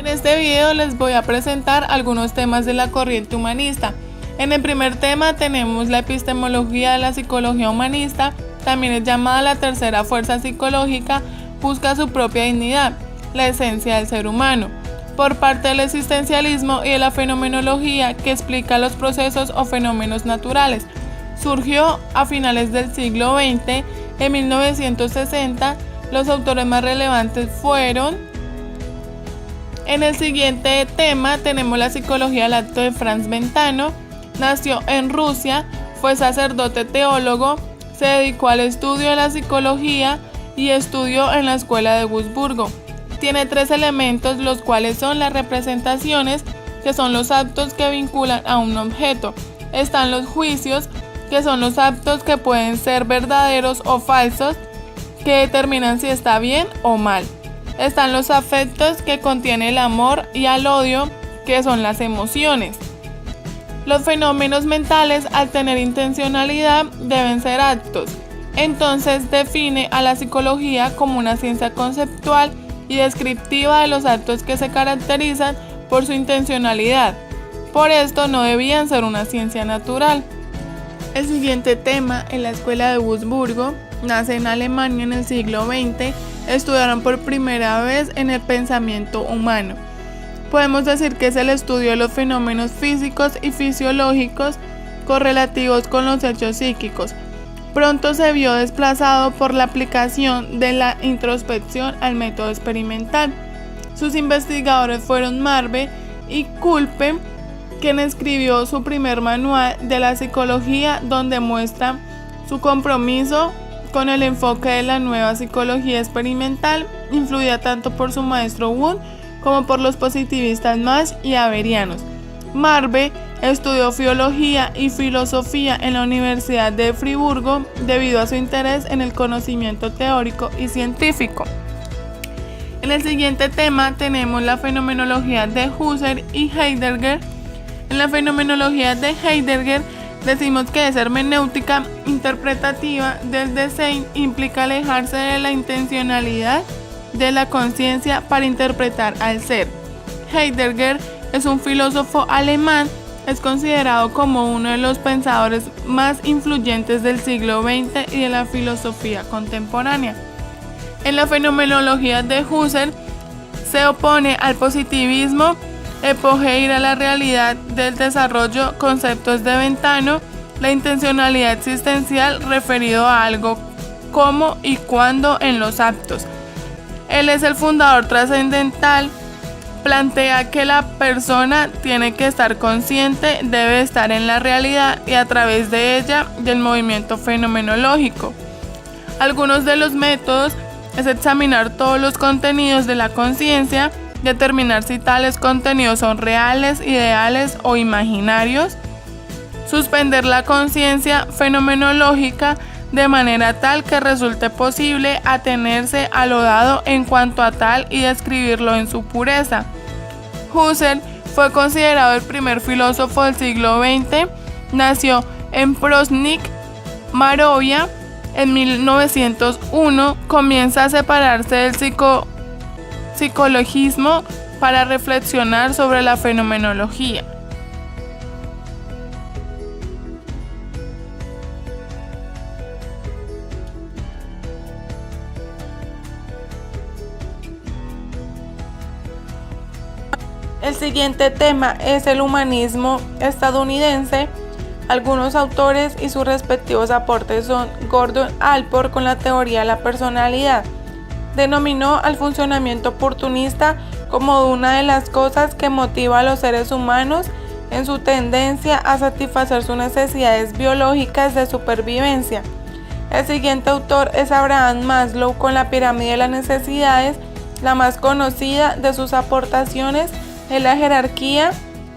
En este video les voy a presentar algunos temas de la corriente humanista. En el primer tema tenemos la epistemología de la psicología humanista, también es llamada la tercera fuerza psicológica, busca su propia dignidad, la esencia del ser humano, por parte del existencialismo y de la fenomenología que explica los procesos o fenómenos naturales. Surgió a finales del siglo XX, en 1960, los autores más relevantes fueron. En el siguiente tema tenemos la psicología del acto de Franz Brentano. Nació en Rusia, fue sacerdote teólogo, se dedicó al estudio de la psicología y estudió en la escuela de Wurzburgo. Tiene tres elementos, los cuales son las representaciones, que son los actos que vinculan a un objeto. Están los juicios, que son los actos que pueden ser verdaderos o falsos, que determinan si está bien o mal. Están los afectos, que contiene el amor, y al odio, que son las emociones. Los fenómenos mentales, al tener intencionalidad, deben ser actos. Entonces define a la psicología como una ciencia conceptual y descriptiva de los actos que se caracterizan por su intencionalidad. Por esto no debían ser una ciencia natural. El siguiente tema, en la escuela de Wurzburgo, nace en Alemania en el siglo XX, estudiaron por primera vez en el pensamiento humano. Podemos decir que es el estudio de los fenómenos físicos y fisiológicos correlativos con los hechos psíquicos. Pronto se vio desplazado por la aplicación de la introspección al método experimental. Sus investigadores fueron Marbe y Kulpe, quien escribió su primer manual de la psicología, donde muestra su compromiso con el enfoque de la nueva psicología experimental, influida tanto por su maestro Wundt como por los positivistas Marx y Haberianos. Marbe estudió filología y filosofía en la Universidad de Friburgo debido a su interés en el conocimiento teórico y científico. En el siguiente tema tenemos la fenomenología de Husserl y Heidegger. En la fenomenología de Heidegger decimos que es hermenéutica interpretativa del Dasein, implica alejarse de la intencionalidad de la conciencia para interpretar al ser. Heidegger es un filósofo alemán, es considerado como uno de los pensadores más influyentes del siglo XX y de la filosofía contemporánea. En la fenomenología de Husserl se opone al positivismo, epoge a la realidad del desarrollo, conceptos de Brentano, la intencionalidad existencial referido a algo como y cuándo en los actos. Él es el fundador trascendental, plantea que la persona tiene que estar consciente, debe estar en la realidad y a través de ella del movimiento fenomenológico. Algunos de los métodos es examinar todos los contenidos de la conciencia, determinar si tales contenidos son reales, ideales o imaginarios, suspender la conciencia fenomenológica de manera tal que resulte posible atenerse a lo dado en cuanto a tal y describirlo en su pureza. Husserl fue considerado el primer filósofo del siglo XX, nació en Poznań, Moravia, en 1901, comienza a separarse del psicologismo para reflexionar sobre la fenomenología. El siguiente tema es el humanismo estadounidense. Algunos autores y sus respectivos aportes son Gordon Allport con la teoría de la personalidad. Denominó al funcionamiento oportunista como una de las cosas que motiva a los seres humanos en su tendencia a satisfacer sus necesidades biológicas de supervivencia. El siguiente autor es Abraham Maslow con la pirámide de las necesidades. La más conocida de sus aportaciones es la jerarquía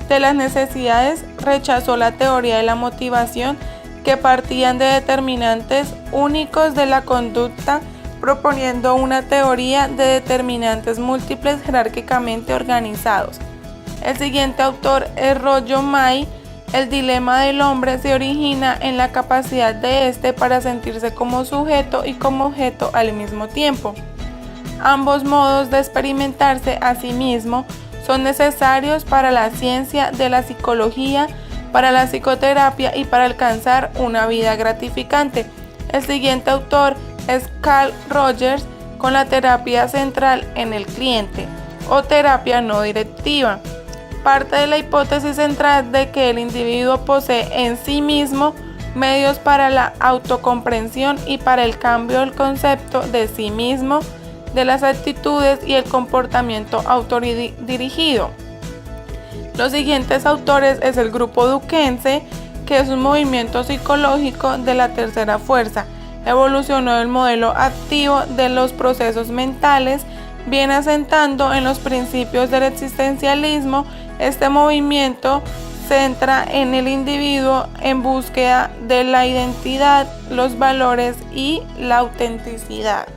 de las necesidades. Rechazó la teoría de la motivación, que partían de determinantes únicos de la conducta, proponiendo una teoría de determinantes múltiples jerárquicamente organizados. El siguiente autor es Rollo May. El dilema del hombre se origina en la capacidad de éste para sentirse como sujeto y como objeto al mismo tiempo. Ambos modos de experimentarse a sí mismo son necesarios para la ciencia de la psicología, para la psicoterapia y para alcanzar una vida gratificante. El siguiente autor es Carl Rogers con la terapia central en el cliente o terapia no directiva. Parte de la hipótesis central de que el individuo posee en sí mismo medios para la autocomprensión y para el cambio del concepto de sí mismo, de las actitudes y el comportamiento autodirigido. Los siguientes autores es el grupo duquense, que es un movimiento psicológico de la tercera fuerza. Evolucionó el modelo activo de los procesos mentales, viene asentando en los principios del existencialismo. Este movimiento centra en el individuo en búsqueda de la identidad, los valores y la autenticidad.